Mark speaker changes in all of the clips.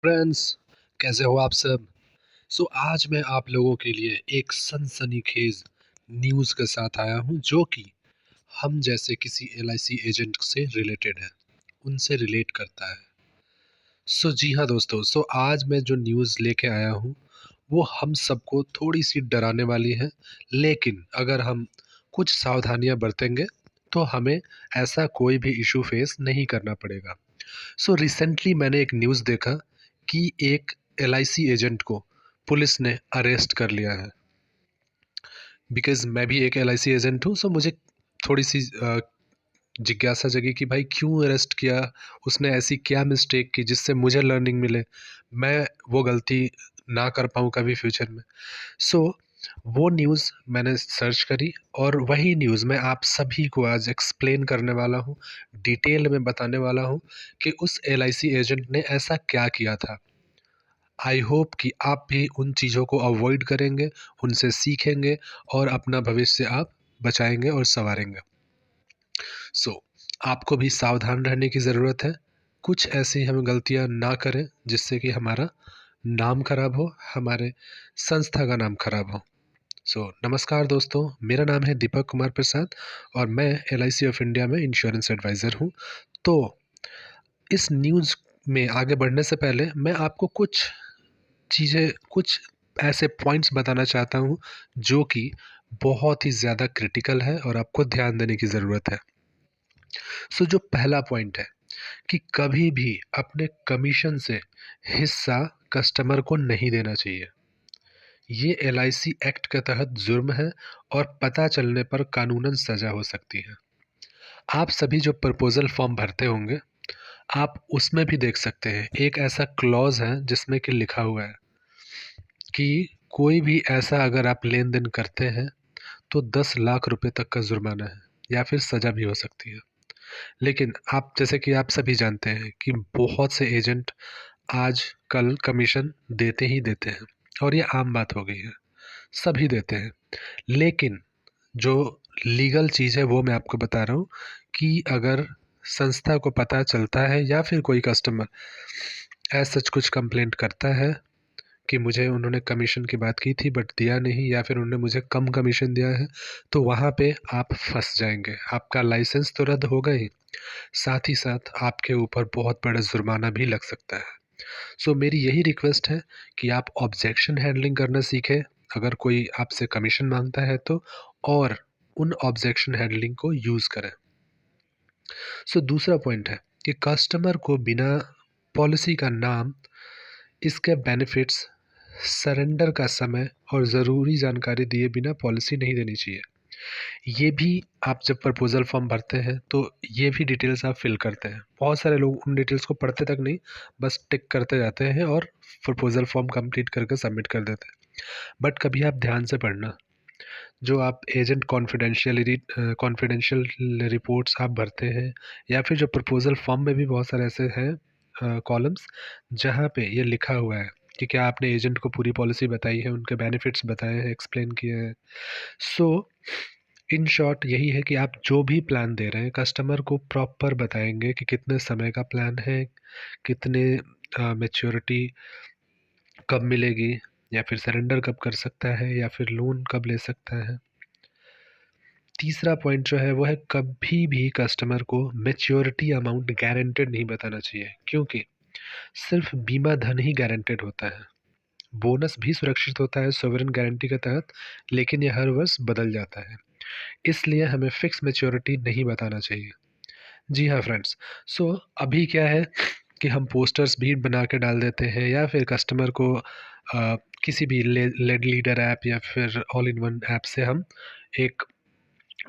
Speaker 1: Friends, कैसे हो आप सब। आज मैं आप लोगों के लिए एक सनसनीखेज न्यूज़ के साथ आया हूं जो कि हम जैसे किसी एलआईसी एजेंट से रिलेटेड है, उनसे रिलेट करता है। जी हाँ दोस्तों, आज मैं जो न्यूज़ लेके आया हूं वो हम सबको थोड़ी सी डराने वाली है, लेकिन अगर हम कुछ सावधानियां बरतेंगे तो हमें ऐसा कोई भी इशू फेस नहीं करना पड़ेगा। रिसेंटली मैंने एक न्यूज़ देखा कि एक एलआईसी एजेंट को पुलिस ने अरेस्ट कर लिया है। बिकॉज़ मैं भी एक एलआईसी एजेंट हूँ, मुझे थोड़ी सी जिज्ञासा जगी कि भाई क्यों अरेस्ट किया, उसने ऐसी क्या मिस्टेक की जिससे मुझे लर्निंग मिले, मैं वो गलती ना कर पाऊँ कभी फ्यूचर में। सो वो न्यूज़ मैंने सर्च करी और वही न्यूज़ मैं आप सभी को आज एक्सप्लेन करने वाला हूँ, डिटेल में बताने वाला हूँ कि उस एलआईसी एजेंट ने ऐसा क्या किया था। आई होप कि आप भी उन चीज़ों को अवॉइड करेंगे, उनसे सीखेंगे और अपना भविष्य आप बचाएंगे और संवारेंगे। सो आपको भी सावधान रहने की ज़रूरत है। कुछ ऐसी हम गलतियाँ ना करें जिससे कि हमारा नाम खराब हो, हमारे संस्था का नाम खराब हो। नमस्कार दोस्तों, मेरा नाम है दीपक कुमार प्रसाद और मैं एलआईसी ऑफ इंडिया में इंश्योरेंस एडवाइज़र हूँ। तो इस न्यूज़ में आगे बढ़ने से पहले मैं आपको कुछ ऐसे पॉइंट्स बताना चाहता हूँ जो कि बहुत ही ज़्यादा क्रिटिकल है और आपको ध्यान देने की ज़रूरत है। जो पहला पॉइंट है कि कभी भी अपने कमीशन से हिस्सा कस्टमर को नहीं देना चाहिए। ये एलआईसी एक्ट के तहत जुर्म है और पता चलने पर कानूनन सज़ा हो सकती है। आप सभी जो प्रपोज़ल फॉर्म भरते होंगे, आप उसमें भी देख सकते हैं, एक ऐसा क्लॉज़ है जिसमें कि लिखा हुआ है कि कोई भी ऐसा अगर आप लेन-देन करते हैं, तो 10 लाख रुपए तक का जुर्माना है या फिर सज़ा भी हो सकती है। लेकिन आप जैसे कि आप सभी जानते हैं कि बहुत से एजेंट आजकल कमीशन देते ही देते हैं और ये आम बात हो गई है, सभी देते हैं। लेकिन जो लीगल चीज़ है वो मैं आपको बता रहा हूँ कि अगर संस्था को पता चलता है या फिर कोई कस्टमर एज़ सच कुछ कंप्लेंट करता है कि मुझे उन्होंने कमीशन की बात की थी बट दिया नहीं या फिर उन्होंने मुझे कम कमीशन दिया है, तो वहाँ पे आप फँस जाएँगे। आपका लाइसेंस तो रद्द होगा ही, साथ ही साथ आपके ऊपर बहुत बड़ा जुर्माना भी लग सकता है। मेरी यही रिक्वेस्ट है कि आप ऑब्जेक्शन हैंडलिंग करना सीखें, अगर कोई आपसे कमीशन माँगता है तो, और उन ऑब्जेक्शन हैंडलिंग को यूज़ करें। दूसरा पॉइंट है कि कस्टमर को बिना पॉलिसी का नाम, इसके बेनिफिट्स, सरेंडर का समय और ज़रूरी जानकारी दिए बिना पॉलिसी नहीं देनी चाहिए। ये भी आप जब प्रपोज़ल फॉर्म भरते हैं तो ये भी डिटेल्स आप फिल करते हैं। बहुत सारे लोग उन डिटेल्स को पढ़ते तक नहीं, बस टिक करते जाते हैं और प्रपोज़ल फॉर्म कंप्लीट करके सबमिट कर देते हैं। बट कभी आप ध्यान से पढ़ना, जो आप एजेंट कॉन्फिडेंशियल रिपोर्ट्स आप भरते हैं या फिर जो प्रपोज़ल फॉर्म में भी बहुत सारे ऐसे हैं कॉलम्स जहाँ पे ये लिखा हुआ है कि क्या आपने एजेंट को पूरी पॉलिसी बताई है, उनके बेनिफिट्स बताए हैं, एक्सप्लेन किए हैं। सो इन शॉर्ट यही है कि आप जो भी प्लान दे रहे हैं कस्टमर को प्रॉपर बताएंगे कि कितने समय का प्लान है, कितने मैच्योरिटी कब मिलेगी, या फिर सरेंडर कब कर सकता है, या फिर लोन कब ले सकता है। तीसरा पॉइंट जो है वो है, कभी भी कस्टमर को मैच्योरिटी अमाउंट गारंटेड नहीं बताना चाहिए, क्योंकि सिर्फ बीमा धन ही गारंटेड होता है। बोनस भी सुरक्षित होता है सोवरेन गारंटी के तहत, लेकिन यह हर वर्ष बदल जाता है, इसलिए हमें फिक्स मैच्योरिटी नहीं बताना चाहिए। जी हाँ फ्रेंड्स, अभी क्या है कि हम पोस्टर्स भी बना के डाल देते हैं या फिर कस्टमर को किसी भी लेड लीडर ऐप या फिर ऑल इन वन ऐप से हम एक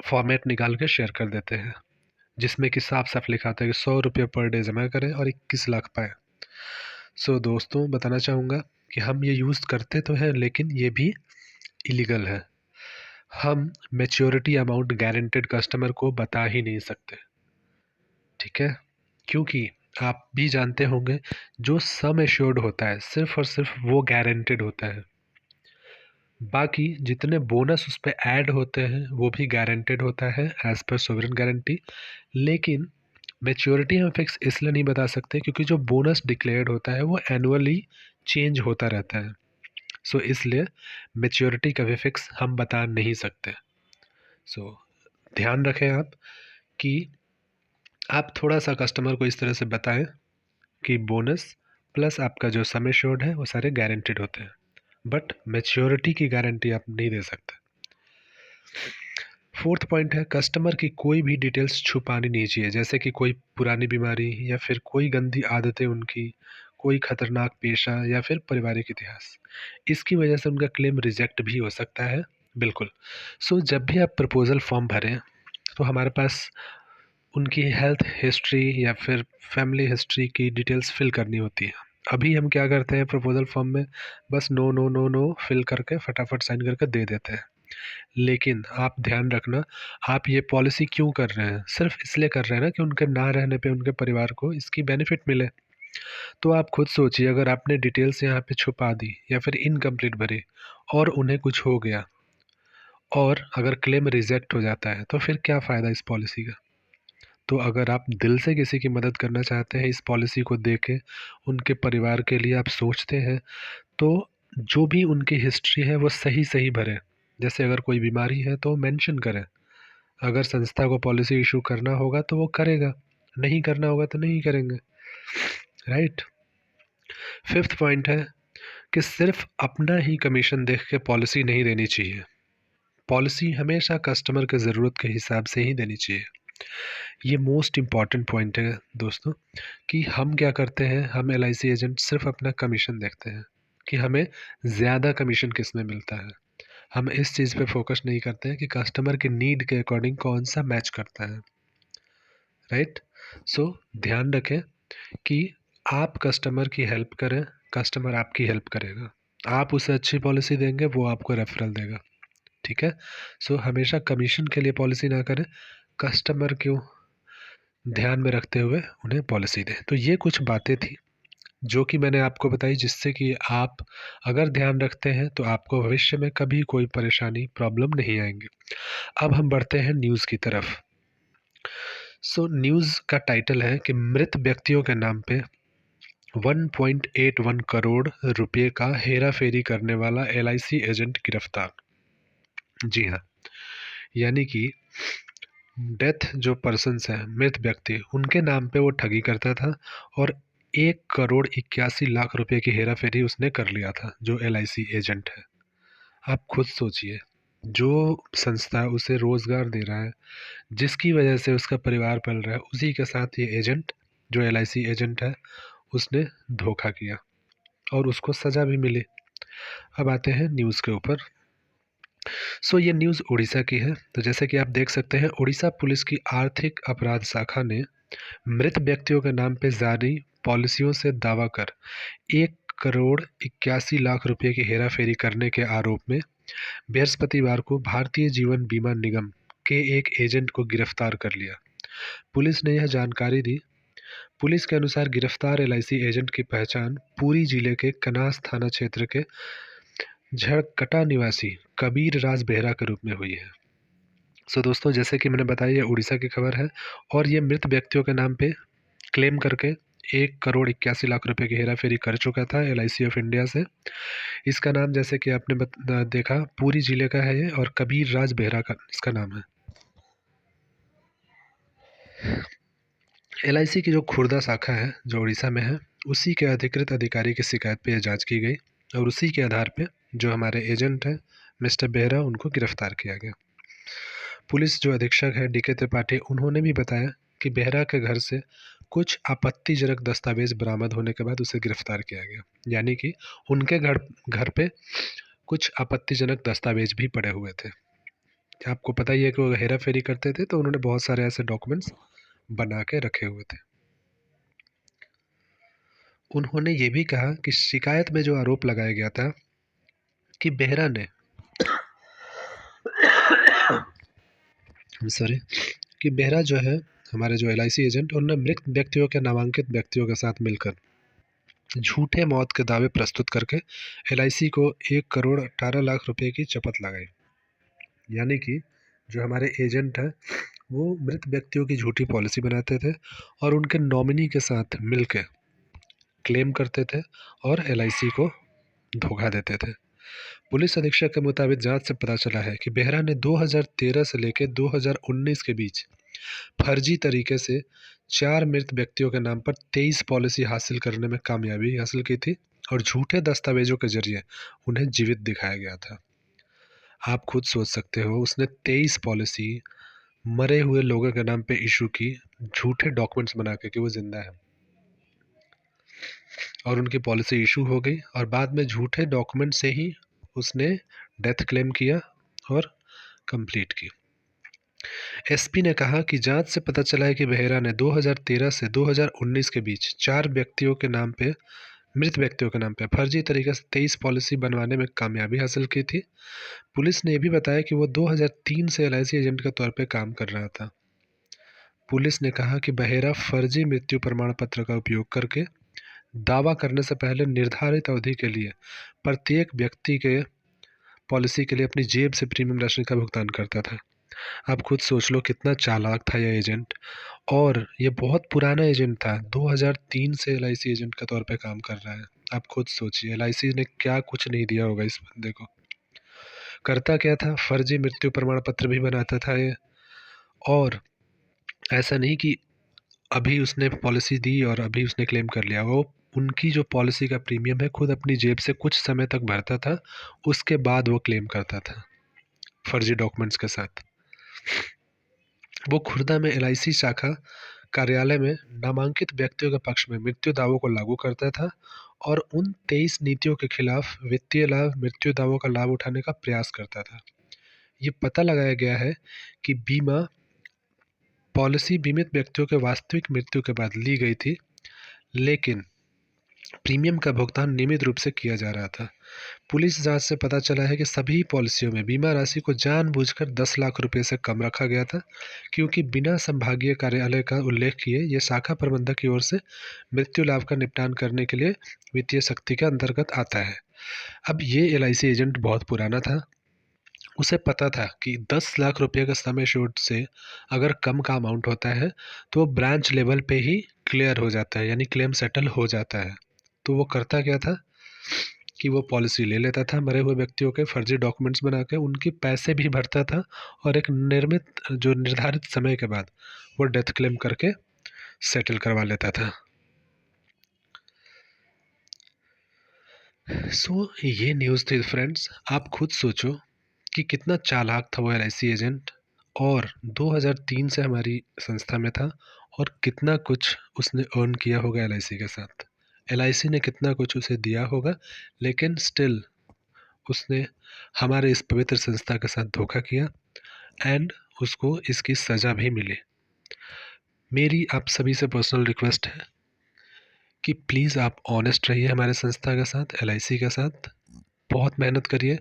Speaker 1: फॉर्मेट निकाल के शेयर कर देते हैं, जिसमें कि साफ साफ लिखा आता है कि 100 रुपये पर डे जमा करें और 21 लाख पाएँ। दोस्तों बताना चाहूँगा कि हम ये यूज़ करते तो हैं, लेकिन ये भी इलीगल है। हम मैच्योरिटी अमाउंट गारंटेड कस्टमर को बता ही नहीं सकते, ठीक है? क्योंकि आप भी जानते होंगे, जो सम एश्योर्ड होता है सिर्फ़ और सिर्फ़ वो गारंटेड होता है। बाकी जितने बोनस उस पे ऐड होते हैं वो भी गारंटेड होता है एज़ पर सोवरेन गारंटी। लेकिन मैच्योरिटी हम फिक्स इसलिए नहीं बता सकते क्योंकि जो बोनस डिक्लेयर्ड होता है वो एनुअली चेंज होता रहता है। सो इसलिए मैच्योरिटी कभी फिक्स हम बता नहीं सकते। सो ध्यान रखें आप कि आप थोड़ा सा कस्टमर को इस तरह से बताएं कि बोनस प्लस आपका जो सम एश्योर्ड है वो सारे गारंटेड होते हैं, बट मैच्योरिटी की गारंटी आप नहीं दे सकते। फोर्थ पॉइंट है कस्टमर की कोई भी डिटेल्स छुपानी नहीं चाहिए, जैसे कि कोई पुरानी बीमारी या फिर कोई गंदी आदतें उनकी, कोई खतरनाक पेशा या फिर पारिवारिक इतिहास। इसकी वजह से उनका क्लेम रिजेक्ट भी हो सकता है। बिल्कुल। सो जब भी आप प्रपोजल फॉर्म भरें तो हमारे पास उनकी हेल्थ हिस्ट्री या फिर फैमिली हिस्ट्री की डिटेल्स फिल करनी होती है। अभी हम क्या करते हैं प्रपोजल फॉर्म में, बस no no no no fill करके फटाफट साइन करके दे देते हैं। लेकिन आप ध्यान रखना, आप ये पॉलिसी क्यों कर रहे हैं? सिर्फ इसलिए कर रहे हैं ना कि उनके ना रहने पे उनके परिवार को इसकी बेनिफिट मिले। तो आप खुद सोचिए, अगर आपने डिटेल्स यहाँ पे छुपा दी या फिर इनकम्प्लीट भरी और उन्हें कुछ हो गया और अगर क्लेम रिजेक्ट हो जाता है तो फिर क्या फ़ायदा इस पॉलिसी का? तो अगर आप दिल से किसी की मदद करना चाहते हैं, इस पॉलिसी को देके उनके परिवार के लिए आप सोचते हैं, तो जो भी उनकी हिस्ट्री है वो सही-सही भरें। जैसे अगर कोई बीमारी है तो मेंशन करें। अगर संस्था को पॉलिसी इश्यू करना होगा तो वो करेगा, नहीं करना होगा तो नहीं करेंगे, राइट? फिफ्थ पॉइंट है कि सिर्फ अपना ही कमीशन देख के पॉलिसी नहीं देनी चाहिए। पॉलिसी हमेशा कस्टमर के ज़रूरत के हिसाब से ही देनी चाहिए। ये मोस्ट इम्पॉर्टेंट पॉइंट है दोस्तों, कि हम क्या करते हैं, हम एलआईसी एजेंट सिर्फ अपना कमीशन देखते हैं कि हमें ज़्यादा कमीशन किस में मिलता है। हम इस चीज़ पे फोकस नहीं करते हैं कि कस्टमर के नीड के अकॉर्डिंग कौन सा मैच करता है, राइट? सो ध्यान रखें कि आप कस्टमर की हेल्प करें, कस्टमर आपकी हेल्प करेगा। आप उसे अच्छी पॉलिसी देंगे, वो आपको रेफरल देगा, ठीक है? सो हमेशा कमीशन के लिए पॉलिसी ना करें, कस्टमर को ध्यान में रखते हुए उन्हें पॉलिसी दें। तो ये कुछ बातें थी जो कि मैंने आपको बताई, जिससे कि आप अगर ध्यान रखते हैं तो आपको भविष्य में कभी कोई परेशानी, प्रॉब्लम नहीं आएंगे। अब हम बढ़ते हैं न्यूज़ की तरफ। सो न्यूज़ का टाइटल है कि मृत व्यक्तियों के नाम पे 1.81 करोड़ रुपए का हेरा फेरी करने वाला एलआईसी एजेंट गिरफ्तार। जी हाँ, यानी कि डेथ जो पर्सन्स हैं, मृत व्यक्ति, उनके नाम पे वो ठगी करता था और 1 करोड़ 81 लाख रुपए की हेरा फेरी उसने कर लिया था, जो एलआईसी एजेंट है। आप खुद सोचिए, जो संस्था उसे रोजगार दे रहा है, जिसकी वजह से उसका परिवार पल रहा है, उसी के साथ ये एजेंट, जो एलआईसी एजेंट है, उसने धोखा किया और उसको सजा भी मिली। अब आते हैं न्यूज़ के ऊपर। सो ये न्यूज़ उड़ीसा की है। तो जैसे कि आप देख सकते हैं, उड़ीसा पुलिस की आर्थिक अपराध शाखा ने मृत व्यक्तियों के नाम पे जारी पॉलिसियों से दावा कर 1 करोड़ 81 लाख रुपए की हेराफेरी करने के आरोप में बृहस्पतिवार को भारतीय जीवन बीमा निगम के एक एजेंट को गिरफ्तार कर लिया। पुलिस ने यह जानकारी दी। पुलिस के अनुसार गिरफ्तार एलआईसी एजेंट की पहचान पुरी जिले के कनास थाना क्षेत्र के झड़कटा निवासी कबीर राज बेहरा के रूप में हुई है। सो दोस्तों, जैसे कि मैंने बताया, ये उड़ीसा की खबर है और ये मृत व्यक्तियों के नाम पे क्लेम करके 1 करोड़ 81 लाख रुपए की हेरा फेरी कर चुका था एलआईसी ऑफ इंडिया से। इसका नाम, जैसे कि आपने देखा, पूरी जिले का है ये और कबीर राज बेहरा का इसका नाम है। एलआईसी की जो खुर्दा शाखा है, जो उड़ीसा में है, उसी के अधिकृत अधिकारी की शिकायत पे यह जांच की गई और उसी के आधार पे जो हमारे एजेंट हैं मिस्टर बेहरा, उनको गिरफ्तार किया गया। पुलिस जो अधीक्षक है डीके त्रिपाठी, उन्होंने भी बताया कि बेहरा के घर से कुछ आपत्तिजनक दस्तावेज बरामद होने के बाद उसे गिरफ्तार किया गया। यानी कि उनके घर घर पे कुछ आपत्तिजनक दस्तावेज भी पड़े हुए थे। आपको पता ही है कि वो हेरा फेरी करते थे, तो उन्होंने बहुत सारे ऐसे डॉक्यूमेंट्स बना के रखे हुए थे। उन्होंने ये भी कहा कि शिकायत में जो आरोप लगाया गया था कि बेहरा ने सॉरी कि बेहरा जो है, हमारे जो एलआईसी एजेंट, उन्होंने मृत व्यक्तियों के नामांकित व्यक्तियों के साथ मिलकर झूठे मौत के दावे प्रस्तुत करके एलआईसी को 1 करोड़ 18 लाख रुपए की चपत लगाई। यानी कि जो हमारे एजेंट हैं, वो मृत व्यक्तियों की झूठी पॉलिसी बनाते थे और उनके नॉमिनी के साथ मिलकर क्लेम करते थे और एलआईसी को धोखा देते थे। पुलिस अधीक्षक के मुताबिक जांच से पता चला है कि बेहरा ने 2013 से लेकर 2019 के बीच फर्जी तरीके से 4 मृत व्यक्तियों के नाम पर 23 पॉलिसी हासिल करने में कामयाबी हासिल की थी और झूठे दस्तावेजों के जरिए उन्हें जीवित दिखाया गया था। आप खुद सोच सकते हो, उसने 23 पॉलिसी मरे हुए लोगों के नाम पे इशू की, झूठे डॉक्यूमेंट्स बना के कि वो जिंदा है, और उनकी पॉलिसी इशू हो गई और बाद में झूठे डॉक्यूमेंट से ही उसने डेथ क्लेम किया और कंप्लीट की। एसपी ने कहा कि जांच से पता चला है कि बेहरा ने 2013 से 2019 के बीच 4 व्यक्तियों के नाम पे मृत व्यक्तियों के नाम पे फर्जी तरीके से 23 पॉलिसी बनवाने में कामयाबी हासिल की थी। पुलिस ने यह भी बताया कि वो 2003 से एलआईसी एजेंट के तौर पे काम कर रहा था। पुलिस ने कहा कि बेहरा फर्जी मृत्यु प्रमाण पत्र का उपयोग करके दावा करने से पहले निर्धारित अवधि के लिए प्रत्येक व्यक्ति के पॉलिसी के लिए अपनी जेब से प्रीमियम राशि का भुगतान करता था। आप खुद सोच लो कितना चालाक था यह एजेंट, और ये बहुत पुराना एजेंट था, 2003 से एलआईसी एजेंट के तौर पे काम कर रहा है। आप खुद सोचिए एलआईसी ने क्या कुछ नहीं दिया होगा इस बंदे को। करता क्या था, फर्जी मृत्यु प्रमाण पत्र भी बनाता था ये, और ऐसा नहीं कि अभी उसने पॉलिसी दी और अभी उसने क्लेम कर लिया, वो उनकी जो पॉलिसी का प्रीमियम है खुद अपनी जेब से कुछ समय तक भरता था, उसके बाद वो क्लेम करता था फर्जी डॉक्यूमेंट्स के साथ। वो खुर्दा में एलआईसी शाखा कार्यालय में नामांकित व्यक्तियों के पक्ष में मृत्यु दावों को लागू करता था और उन 23 नीतियों के खिलाफ वित्तीय लाभ मृत्यु दावों का लाभ उठाने का प्रयास करता था। ये पता लगाया गया है कि बीमा पॉलिसी बीमित व्यक्तियों के वास्तविक मृत्यु के बाद ली गई थी, लेकिन प्रीमियम का भुगतान नियमित रूप से किया जा रहा था। पुलिस जांच से पता चला है कि सभी पॉलिसियों में बीमा राशि को जानबूझकर 10 लाख रुपए से कम रखा गया था, क्योंकि बिना संभागीय कार्यालय का उल्लेख किए यह शाखा प्रबंधक की ओर से मृत्यु लाभ का निपटान करने के लिए वित्तीय शक्ति के अंतर्गत आता है। अब ये एलआईसी एजेंट बहुत पुराना था, उसे पता था कि 10 लाख रुपए का समय शूट से अगर कम का अमाउंट होता है तो ब्रांच लेवल पे ही क्लियर हो जाता है, यानी क्लेम सेटल हो जाता है। तो वो करता क्या था कि वो पॉलिसी ले लेता था मरे हुए व्यक्तियों के फर्जी डॉक्यूमेंट्स बना के, उनके पैसे भी भरता था और एक निर्धारित समय के बाद वो डेथ क्लेम करके सेटल करवा लेता था। ये न्यूज़ थी फ्रेंड्स। आप खुद सोचो कि कितना चालाक था वो एलआईसी एजेंट, और 2003 से हमारी संस्था में था और कितना कुछ उसने अर्न किया होगा एलआईसी के साथ। एलआईसी ने कितना कुछ उसे दिया होगा, लेकिन स्टिल उसने हमारे इस पवित्र संस्था के साथ धोखा किया एंड उसको इसकी सज़ा भी मिली। मेरी आप सभी से पर्सनल रिक्वेस्ट है कि प्लीज़ आप ऑनेस्ट रहिए हमारे संस्था के साथ, एलआईसी के साथ, बहुत मेहनत करिए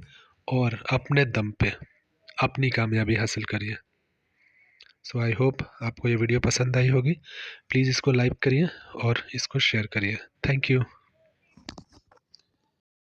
Speaker 1: और अपने दम पे अपनी कामयाबी हासिल करिए। सो आई होप आपको ये वीडियो पसंद आई होगी। प्लीज़ इसको लाइक करिए और इसको शेयर करिए। Thank you.